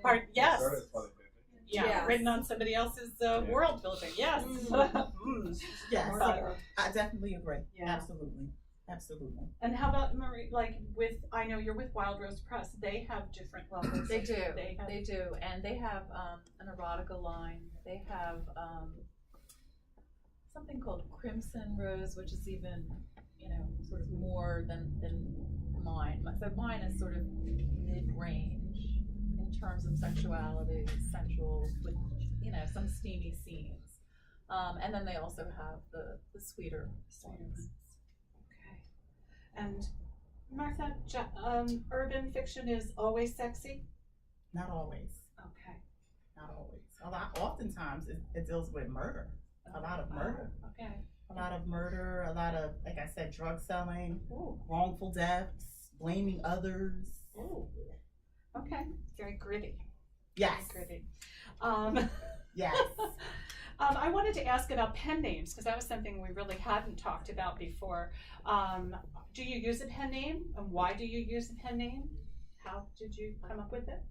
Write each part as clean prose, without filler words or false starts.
Part, yes. Started at 2050. Yeah, Yes. written on somebody else's world building. Yes. Yes, Martha. I definitely agree. Yeah. Absolutely. And how about Marie? Like with, I know you're with Wild Rose Press. They have different levels. They do. They They do, and they have an erotica line. They have something called Crimson Rose, which is even, sort of more than mine. So mine is sort of mid-range in terms of sexuality, sensual, with some steamy scenes. And then they also have the sweeter ones. Okay. And Myrtha, urban fiction is always sexy? Not always. Okay. Not always. Oftentimes it deals with murder. A lot of murder. Okay. A lot of murder, a lot of, like I said, drug selling, Ooh. wrongful deaths, blaming others. Ooh. Okay. Very gritty. Yes. Very gritty. Yes. I wanted to ask about pen names because that was something we really hadn't talked about before. Do you use a pen name, and why do you use a pen name? How did you come up with it?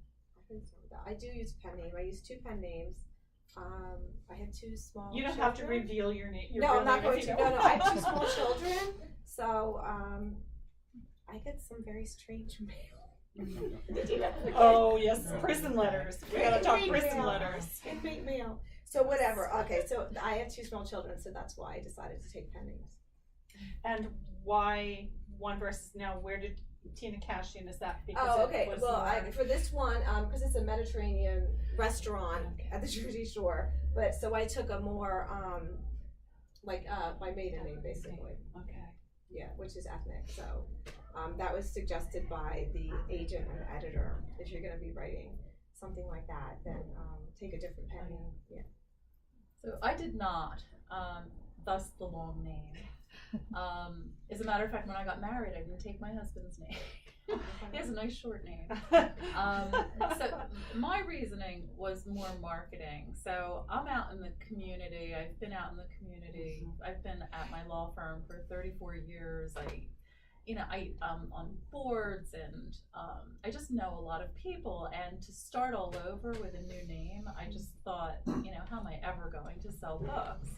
I do use a pen name. I use 2 pen names. I have 2 small You don't children. have to reveal your name. No, I'm not going to. No, I have 2 small children. So I get some very strange mail. Oh yes, prison letters. We gotta talk prison mail. letters. Big mail. So whatever. Okay, so I have 2 small children, so that's why I decided to take pen names. And why one versus now? Where did Tina Cashion? Is that because Oh, it okay. was Well, more- for this one, because it's a Mediterranean restaurant at the Jersey Shore, but so I took a more my maiden name basically. Okay. Yeah, which is ethnic. So that was suggested by the agent and the editor. If you're going to be writing something like that, then take a different pen name. Yeah. So I did not, thus the long name. As a matter of fact, when I got married, I didn't take my husband's name. He has a nice short name. So my reasoning was more marketing. So I'm out in the community. I've been out in the community. I've been at my law firm for 34 years. I'm on boards, and I just know a lot of people. And to start all over with a new name, I just thought, how am I ever going to sell books?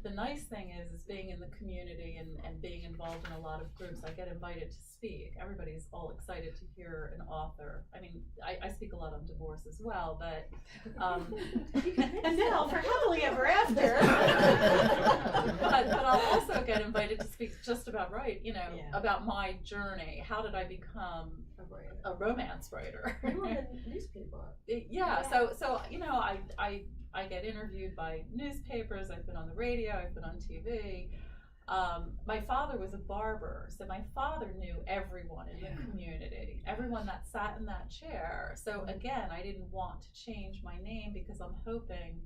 The nice thing is being in the community and being involved in a lot of groups. I get invited to speak. Everybody's all excited to hear an author. I mean, I speak a lot on divorce as well, but And now for happily ever after. but I'll also get invited to speak just about about my journey. How did I become a romance writer? You were in a newspaper. Yeah. So I get interviewed by newspapers. I've been on the radio. I've been on TV. My father was a barber, so my father knew everyone in the community, everyone that sat in that chair. So again, I didn't want to change my name because I'm hoping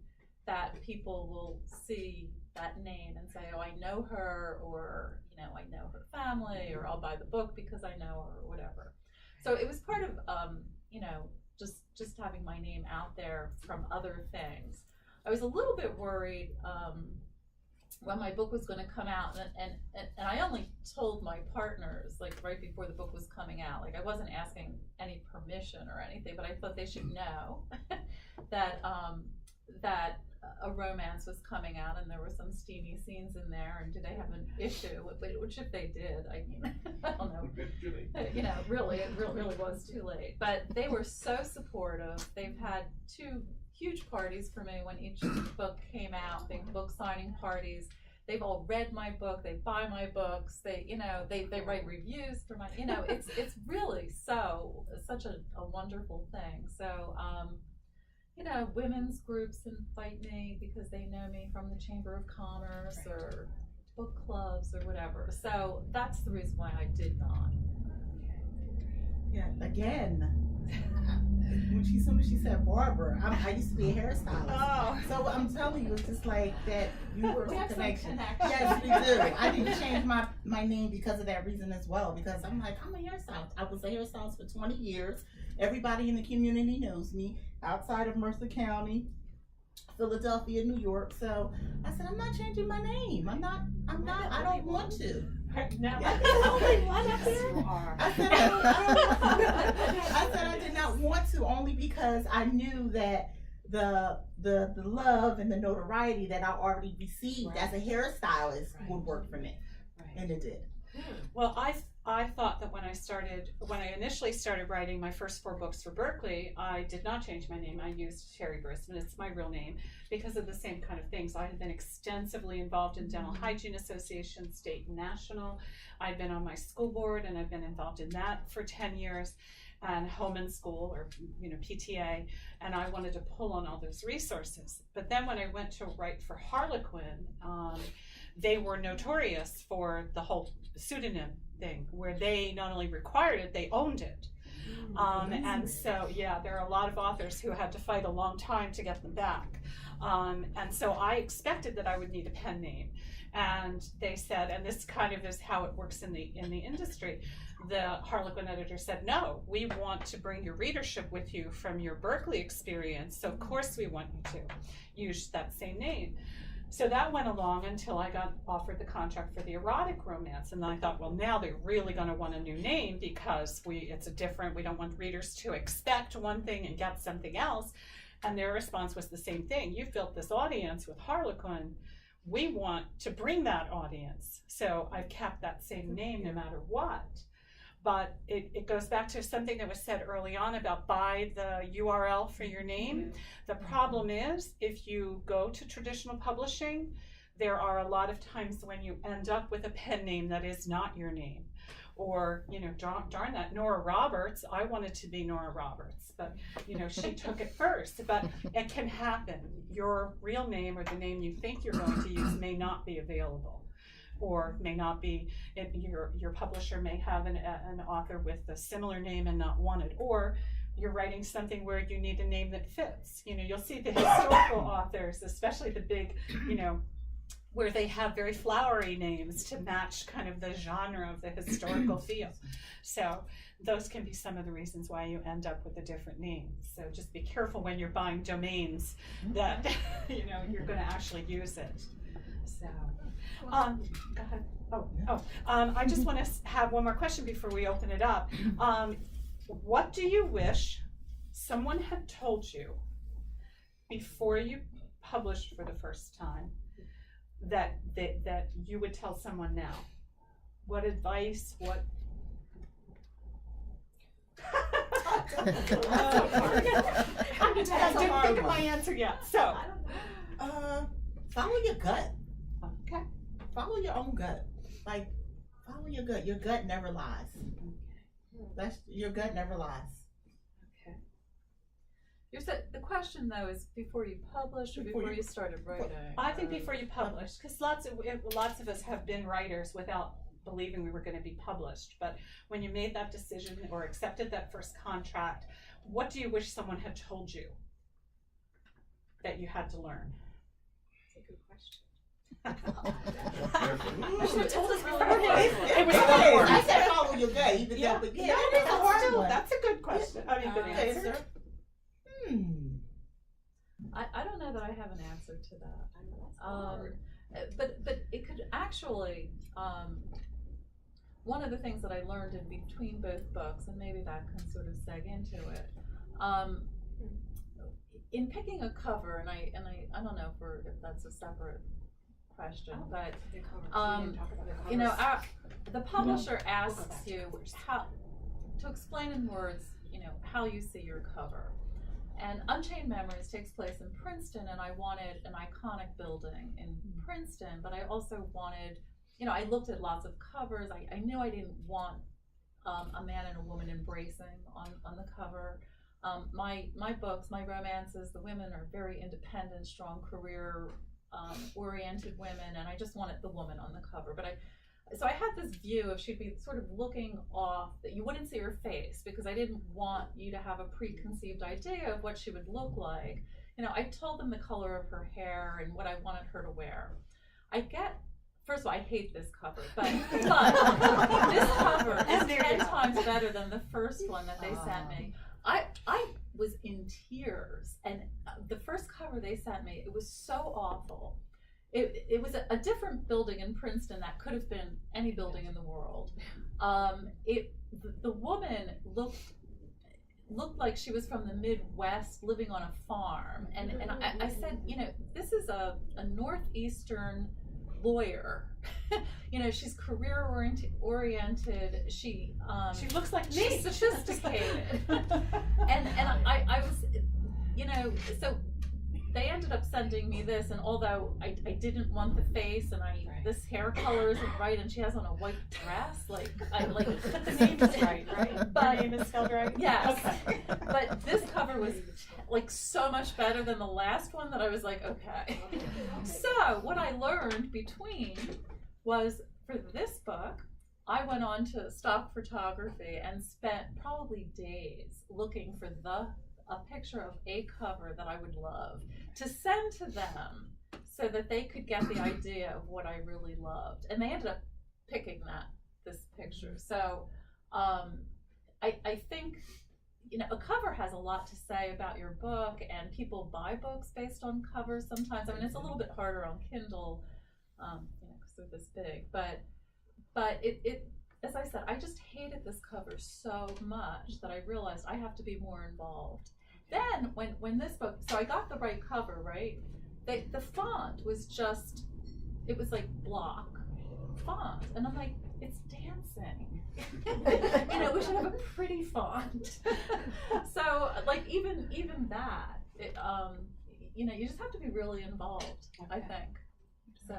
that people will see that name and say, oh, I know her, or I know her family, or I'll buy the book because I know her, or whatever. So it was part of just having my name out there from other things. I was a little bit worried when my book was going to come out, and I only told my partners right before the book was coming out. I wasn't asking any permission or anything, but I thought they should know that that a romance was coming out, and there were some steamy scenes in there, and did they have an issue? Which if they did, I don't know. Really, it really was too late. But they were so supportive. They've had 2 huge parties for me when each book came out, big book signing parties. They've all read my book. They buy my books. They write reviews for my. It's really such a wonderful thing. So. Women's groups invite me because they know me from the Chamber of Commerce or book clubs or whatever. So that's the reason why I did not. Yeah, again, as soon as she said barber, I used to be a hairstylist. Oh. So I'm telling you, it's just like that universal connection. Some Yes, we do. I didn't change my name because of that reason as well, because I'm a hairstylist. I was a hairstylist for 20 years. Everybody in the community knows me outside of Mercer County, Philadelphia, New York. So I said, I'm not changing my name. I don't want to. Now, Yeah. only one up there. I said I did not only because I knew that the love and the notoriety that I already received as a hairstylist would work for me, and it did. Well, I thought that when I initially started writing my first 4 books for Berkeley, I did not change my name. I used Terri Brisbin. It's my real name because of the same kind of things. I had been extensively involved in Dental Hygiene Association, state and national. I'd been on my school board, and I've been involved in that for 10 years, and home and school, or PTA, and I wanted to pull on all those resources. But then when I went to write for Harlequin, they were notorious for the whole pseudonym thing, where they not only required it, they owned it. And so, there are a lot of authors who had to fight a long time to get them back. And so I expected that I would need a pen name. And they said, and this kind of is how it works in the industry, the Harlequin editor said, no, we want to bring your readership with you from your Berkeley experience, so of course we want you to use that same name. So that went along until I got offered the contract for the erotic romance, and then I thought, well, now they're really going to want a new name because we don't want readers to expect one thing and get something else. And their response was the same thing. You've built this audience with Harlequin. We want to bring that audience. So I've kept that same name no matter what. But it goes back to something that was said early on about buy the URL for your name. The problem is, if you go to traditional publishing, there are a lot of times when you end up with a pen name that is not your name. Or, darn that, Nora Roberts, I wanted to be Nora Roberts, but, she took it first. But it can happen. Your real name or the name you think you're going to use may not be available. Or may not be, your publisher may have an author with a similar name and not want it. Or you're writing something where you need a name that fits. You'll see the historical authors, especially the big, where they have very flowery names to match kind of the genre of the historical field. So those can be some of the reasons why you end up with a different name. So just be careful when you're buying domains that, you're going to actually use it. So. Go ahead. I just want to have one more question before we open it up. What do you wish someone had told you before you published for the first time that you would tell someone now? What advice? What? I didn't think of my answer yet. So, follow your gut. Okay. Follow your own gut. Like, follow your gut. Your gut never lies. Your gut never lies. Okay. The question though is before you published or before you started writing? I think before you published, because lots of us have been writers without believing we were going to be published. But when you made that decision or accepted that first contract, what do you wish someone had told you that you had to learn? That's a good question. I should have told us before. It was hard. I said follow your gut, even though, but that's a good question. I mean, good answer. I don't know that I have an answer to that. But it could actually, one of the things that I learned in between both books, and maybe that can sort of seg into it, in picking a cover, and I don't know if that's a separate question, but the publisher asks you how to explain in words, how you see your cover. And Unchained Memories takes place in Princeton, and I wanted an iconic building in Princeton, but I also wanted, I looked at lots of covers. I knew I didn't want a man and a woman embracing on the cover. My books, my romances, the women are very independent, strong career oriented women, and I just wanted the woman on the cover. So I had this view of she'd be sort of looking off, that you wouldn't see her face, because I didn't want you to have a preconceived idea of what she would look like. I told them the color of her hair and what I wanted her to wear. First of all, I hate this cover, but this cover is 10 times better than the first one that they sent me. I was in tears, and the first cover they sent me, it was so awful. It was a different building in Princeton that could have been any building in the world. The woman looked looked like she was from the Midwest living on a farm. And I said, you know, this is a Northeastern lawyer. You know, she's career oriented. She looks like me. She's sophisticated. and I was, you know, so they ended up sending me this, and although I didn't want the face, and this hair color isn't right, and she has on a white dress, like but the name is right? But the name is spelled right? Yes. Okay. But this cover was like so much better than the last one that I was like, okay. So what I learned between was, for this book, I went on to stock photography and spent probably days looking for a picture of a cover that I would love to send to them so that they could get the idea of what I really loved. And they ended up picking this picture. So I think, you know, a cover has a lot to say about your book, and people buy books based on covers sometimes. I mean, it's a little bit harder on Kindle, you know, because they're this big, but it as I said, I just hated this cover so much that I realized I have to be more involved. Then when this book, so I got the right cover, right? The font was just, it was like block font, and I'm like, it's dancing. You know, we should have a pretty font. So like even that, you know, you just have to be really involved, I think. So.